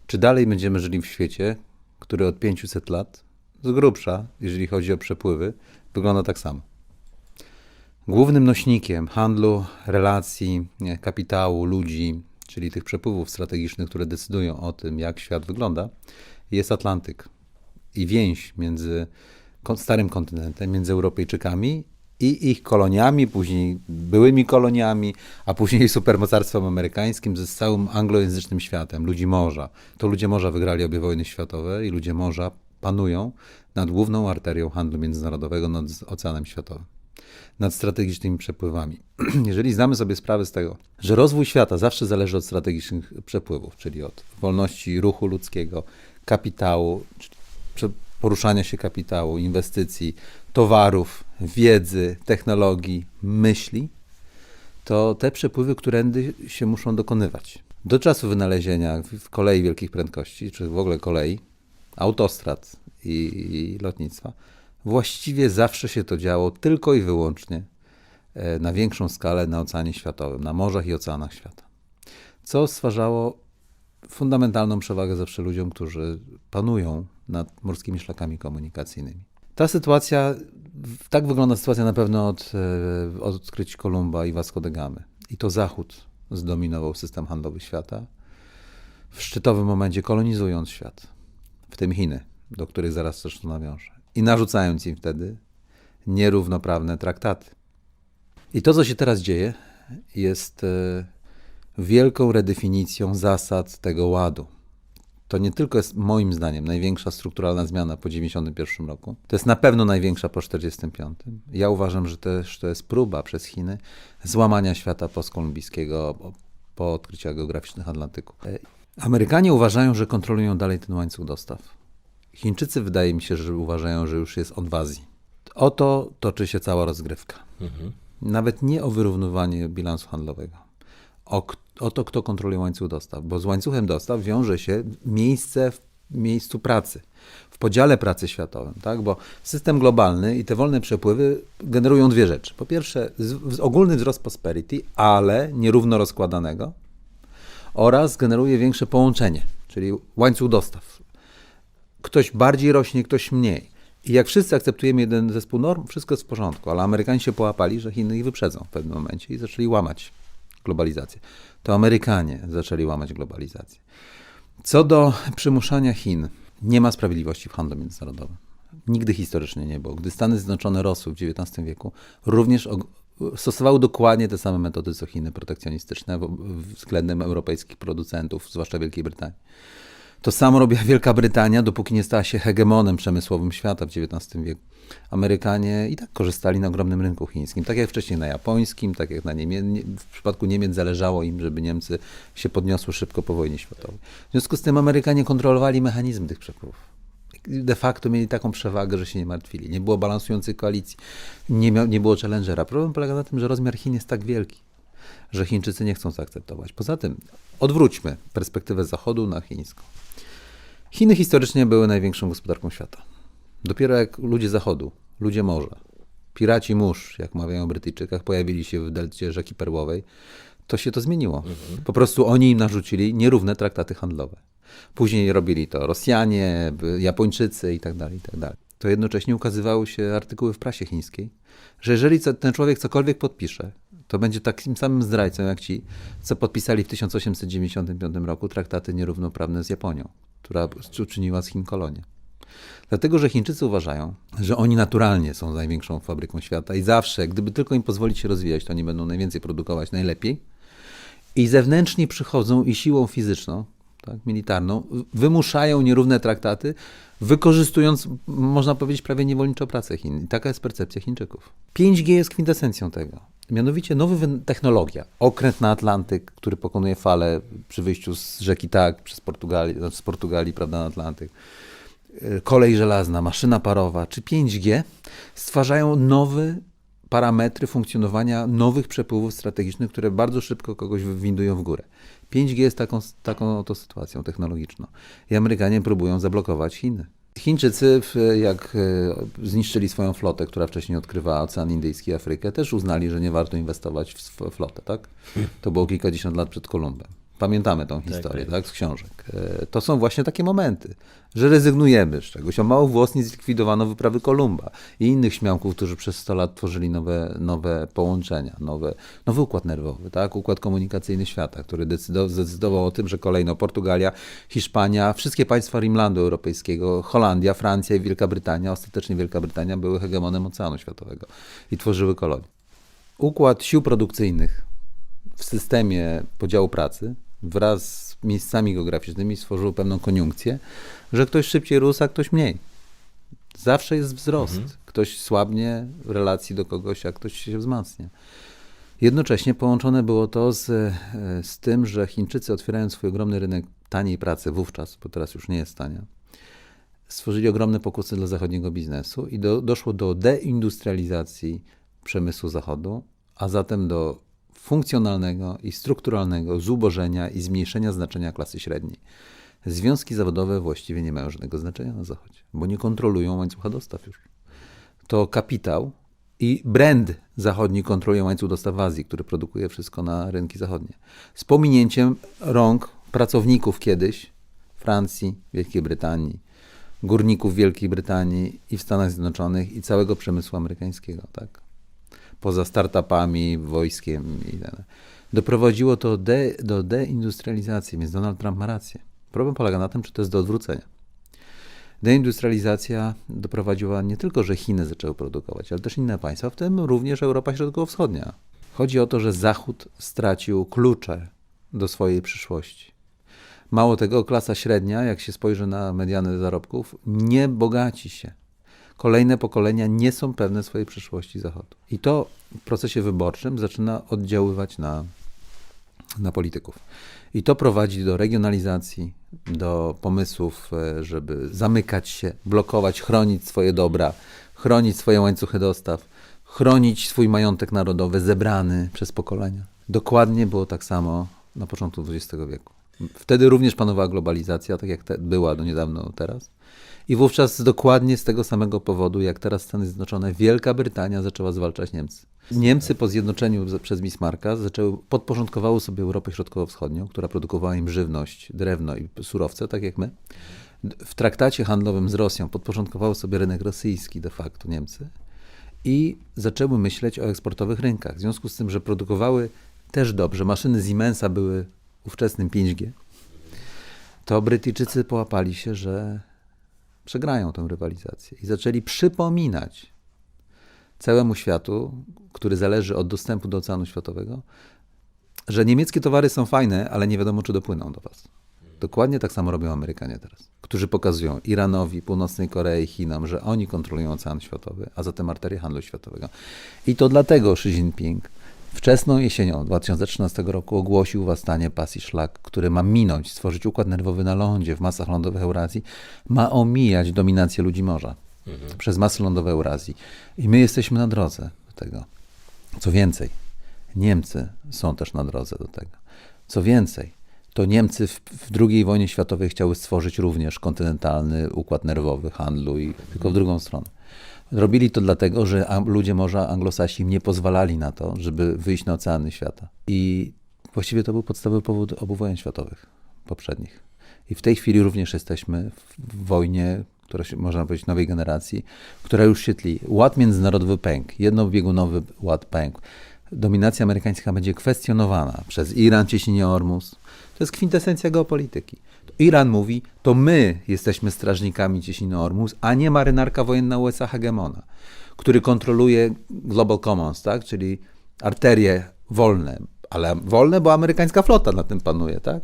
Czy dalej będziemy żyli w świecie, który od 500 lat, z grubsza, jeżeli chodzi o przepływy, wygląda tak samo? Głównym nośnikiem handlu, relacji, kapitału, ludzi, czyli tych przepływów strategicznych, które decydują o tym, jak świat wygląda, jest Atlantyk i więź między starym kontynentem, między Europejczykami i ich koloniami, później byłymi koloniami, a później supermocarstwem amerykańskim ze całym anglojęzycznym światem, ludzi morza. To ludzie morza wygrali obie wojny światowe i ludzie morza panują nad główną arterią handlu międzynarodowego, nad Oceanem Światowym, nad strategicznymi przepływami. Jeżeli zdamy sobie sprawę z tego, że rozwój świata zawsze zależy od strategicznych przepływów, czyli od wolności ruchu ludzkiego, kapitału, poruszania się kapitału, inwestycji, towarów, wiedzy, technologii, myśli, to te przepływy którędy się muszą dokonywać. Do czasu wynalezienia kolei wielkich prędkości, czy w ogóle kolei, autostrad i lotnictwa, właściwie zawsze się to działo tylko i wyłącznie na większą skalę na Oceanie Światowym, na morzach i oceanach świata. Co stwarzało fundamentalną przewagę zawsze ludziom, którzy panują nad morskimi szlakami komunikacyjnymi. Ta sytuacja, tak wygląda sytuacja na pewno od odkryć Kolumba i Vasco da Gamy. I to Zachód zdominował system handlowy świata, w szczytowym momencie kolonizując świat, w tym Chiny, do których zaraz zresztą nawiążę, i narzucając im wtedy nierównoprawne traktaty. I to, co się teraz dzieje, jest wielką redefinicją zasad tego ładu. To nie tylko jest moim zdaniem największa strukturalna zmiana po 1991 roku. To jest na pewno największa po 1945. Ja uważam, że też to jest próba przez Chiny złamania świata postkolumbijskiego po odkryciach geograficznych Atlantyku. Amerykanie uważają, że kontrolują dalej ten łańcuch dostaw. Chińczycy wydaje mi się, że uważają, że już jest od Azji. O to toczy się cała rozgrywka. Nawet nie o wyrównywanie bilansu handlowego. O to, kto kontroluje łańcuch dostaw, bo z łańcuchem dostaw wiąże się miejsce w miejscu pracy, w podziale pracy światowym, tak? Bo system globalny i te wolne przepływy generują dwie rzeczy. Po pierwsze, ogólny wzrost prosperity, ale nierówno rozkładanego, oraz generuje większe połączenie, czyli łańcuch dostaw. Ktoś bardziej rośnie, ktoś mniej. I jak wszyscy akceptujemy jeden zespół norm, wszystko jest w porządku, ale Amerykanie się połapali, że Chiny ich wyprzedzą w pewnym momencie i zaczęli łamać globalizację. To Amerykanie zaczęli łamać globalizację. Co do przymuszania Chin, nie ma sprawiedliwości w handlu międzynarodowym. Nigdy historycznie nie było. Gdy Stany Zjednoczone rosły w XIX wieku, również stosowały dokładnie te same metody co Chiny protekcjonistyczne względem europejskich producentów, zwłaszcza Wielkiej Brytanii. To samo robiła Wielka Brytania, dopóki nie stała się hegemonem przemysłowym świata w XIX wieku. Amerykanie i tak korzystali na ogromnym rynku chińskim, tak jak wcześniej na japońskim, tak jak w przypadku Niemiec zależało im, żeby Niemcy się podniosły szybko po wojnie światowej. W związku z tym Amerykanie kontrolowali mechanizm tych przepływów. De facto mieli taką przewagę, że się nie martwili. Nie było balansującej koalicji, nie było challengera. Problem polega na tym, że rozmiar Chin jest tak wielki, że Chińczycy nie chcą zaakceptować. Poza tym odwróćmy perspektywę Zachodu na chińską. Chiny historycznie były największą gospodarką świata. Dopiero jak ludzie Zachodu, ludzie morza, piraci mórz, jak mawiają o Brytyjczykach, pojawili się w delcie rzeki Perłowej, to się to zmieniło. Po prostu oni im narzucili nierówne traktaty handlowe. Później robili to Rosjanie, Japończycy i tak dalej, i tak dalej. To jednocześnie ukazywały się artykuły w prasie chińskiej, że jeżeli ten człowiek cokolwiek podpisze, to będzie takim samym zdrajcą jak ci, co podpisali w 1895 roku traktaty nierównoprawne z Japonią, która uczyniła z Chin kolonię. Dlatego, że Chińczycy uważają, że oni naturalnie są największą fabryką świata i zawsze, gdyby tylko im pozwolić się rozwijać, to oni będą najwięcej produkować, najlepiej. I zewnętrzni przychodzą i siłą fizyczną, tak, militarną, wymuszają nierówne traktaty, wykorzystując, można powiedzieć, prawie niewolniczo pracę Chin. I taka jest percepcja Chińczyków. 5G jest kwintesencją tego. Mianowicie technologia, okręt na Atlantyk, który pokonuje fale przy wyjściu z rzeki Tak, z Portugalii, prawda, na Atlantyk, kolej żelazna, maszyna parowa czy 5G stwarzają nowe parametry funkcjonowania nowych przepływów strategicznych, które bardzo szybko kogoś wywindują w górę. 5G jest taką oto sytuacją technologiczną. I Amerykanie próbują zablokować Chiny. Chińczycy, jak zniszczyli swoją flotę, która wcześniej odkrywała Ocean Indyjski i Afrykę, też uznali, że nie warto inwestować w flotę, tak? To było kilkadziesiąt lat przed Kolumbem. Pamiętamy tą historię, tak, z książek. To są właśnie takie momenty, że rezygnujemy z czegoś. O mało włos nie zlikwidowano wyprawy Kolumba i innych śmiałków, którzy przez 100 lat tworzyli nowe połączenia, nowy układ nerwowy, tak, układ komunikacyjny świata, który zdecydował o tym, że kolejno Portugalia, Hiszpania, wszystkie państwa Rimlandu Europejskiego, Holandia, Francja i Wielka Brytania, ostatecznie Wielka Brytania były hegemonem Oceanu Światowego i tworzyły kolonie. Układ sił produkcyjnych w systemie podziału pracy wraz z miejscami geograficznymi stworzył pewną koniunkcję, że ktoś szybciej rósł, a ktoś mniej. Zawsze jest wzrost. Ktoś słabnie w relacji do kogoś, a ktoś się wzmacnia. Jednocześnie połączone było to z tym, że Chińczycy, otwierając swój ogromny rynek taniej pracy wówczas, bo teraz już nie jest tania, stworzyli ogromne pokusy dla zachodniego biznesu i doszło do deindustrializacji przemysłu Zachodu, a zatem do funkcjonalnego i strukturalnego zubożenia i zmniejszenia znaczenia klasy średniej. Związki zawodowe właściwie nie mają żadnego znaczenia na Zachodzie, bo nie kontrolują łańcucha dostaw już. To kapitał i brand zachodni kontrolują łańcuch dostaw w Azji, który produkuje wszystko na rynki zachodnie. Z pominięciem rąk pracowników kiedyś Francji, Wielkiej Brytanii, górników Wielkiej Brytanii i w Stanach Zjednoczonych i całego przemysłu amerykańskiego, tak? Poza startupami, wojskiem i tak. Doprowadziło to do deindustrializacji, więc Donald Trump ma rację. Problem polega na tym, czy to jest do odwrócenia. Deindustrializacja doprowadziła nie tylko, że Chiny zaczęły produkować, ale też inne państwa, w tym również Europa Środkowo-Wschodnia. Chodzi o to, że Zachód stracił klucze do swojej przyszłości. Mało tego, klasa średnia, jak się spojrzy na mediany zarobków, nie bogaci się. Kolejne pokolenia nie są pewne swojej przyszłości Zachodu. I to w procesie wyborczym zaczyna oddziaływać na polityków. I to prowadzi do regionalizacji, do pomysłów, żeby zamykać się, blokować, chronić swoje dobra, chronić swoje łańcuchy dostaw, chronić swój majątek narodowy zebrany przez pokolenia. Dokładnie było tak samo na początku XX wieku. Wtedy również panowała globalizacja, tak jak była do niedawno teraz. I wówczas dokładnie z tego samego powodu, jak teraz Stany Zjednoczone, Wielka Brytania zaczęła zwalczać Niemcy. Niemcy po zjednoczeniu przez Bismarcka podporządkowały sobie Europę Środkowo-Wschodnią, która produkowała im żywność, drewno i surowce, tak jak my. W traktacie handlowym z Rosją podporządkowały sobie rynek rosyjski de facto Niemcy i zaczęły myśleć o eksportowych rynkach. W związku z tym, że produkowały też dobrze, maszyny Siemensa były ówczesnym 5G, to Brytyjczycy połapali się, że przegrają tę rywalizację i zaczęli przypominać całemu światu, który zależy od dostępu do Oceanu Światowego, że niemieckie towary są fajne, ale nie wiadomo, czy dopłyną do was. Dokładnie tak samo robią Amerykanie teraz, którzy pokazują Iranowi, Północnej Korei, Chinom, że oni kontrolują Ocean Światowy, a zatem arterię handlu światowego. I to dlatego Xi Jinping wczesną jesienią 2013 roku ogłosił wastanie pasji szlak, który ma minąć, stworzyć układ nerwowy na lądzie, w masach lądowych Eurazji, ma omijać dominację ludzi morza przez masy lądowe Eurazji. I my jesteśmy na drodze do tego. Co więcej, Niemcy są też na drodze do tego. Co więcej, to Niemcy w II wojnie światowej chciały stworzyć również kontynentalny układ nerwowy handlu i tylko w drugą stronę. Robili to dlatego, że ludzie morza, Anglosasi nie pozwalali na to, żeby wyjść na oceany świata. I właściwie to był podstawowy powód obu wojen światowych poprzednich. I w tej chwili również jesteśmy w wojnie, która się, można powiedzieć, nowej generacji, która już się tli. Ład międzynarodowy pękł, jednobiegunowy ład pękł. Dominacja amerykańska będzie kwestionowana przez Iran, cieśninę Ormus. To jest kwintesencja geopolityki. Iran mówi, to my jesteśmy strażnikami cieśniny Ormus, a nie marynarka wojenna USA hegemona, który kontroluje Global Commons, tak? Czyli arterie wolne, ale wolne, bo amerykańska flota na tym panuje, tak?